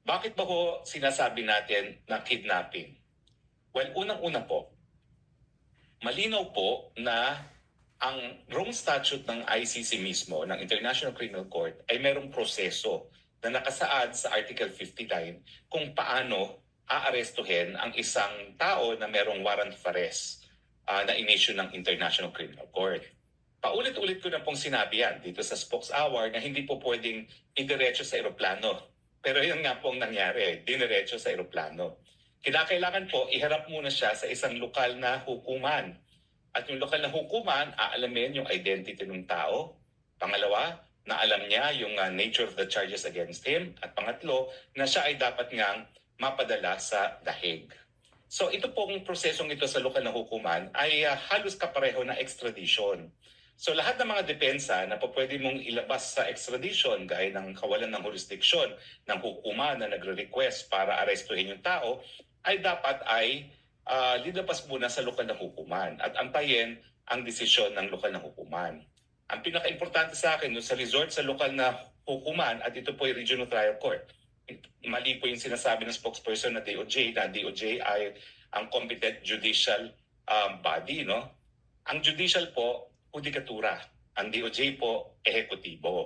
Bakit ba ho sinasabi natin na kidnapping? Well, unang-una po, malinaw po na ang Rome Statute ng ICC mismo, ng International Criminal Court, ay merong proseso na nakasaad sa Article 59 kung paano aarestuhin ang isang tao na merong warrant of arrest na in-issue ng International Criminal Court. Paulit-ulit ko na pong sinabi yan dito sa Spokes Hour na hindi po pwedeng idiretso sa eroplano. Pero yun nga pong nangyari, diniretso sa eroplano. Kinakailangan po iharap muna siya sa isang lokal na hukuman. At yung lokal na hukuman, aalamin yung identity ng tao. Pangalawa, na alam niya yung nature of the charges against him. At pangatlo, na siya ay dapat ngang mapadala sa dahig. So ito pong prosesong ito sa lokal na hukuman ay halos kapareho na extradition. So lahat ng mga depensa na po pwede mong ilabas sa extradition gaya ng kawalan ng jurisdiksyon ng hukuman na nagre-request para arestuhin yung tao ay dapat ay lilabas muna sa lokal na hukuman at antayin ang desisyon ng lokal na hukuman. Ang pinaka-importante sa akin sa resort sa lokal na hukuman at ito po ay Regional Trial Court. Mali po yung sinasabi ng spokesperson na DOJ ay ang competent judicial body, no? Ang judicial po, hudikatura. Ang DOJ po, ehekutibo.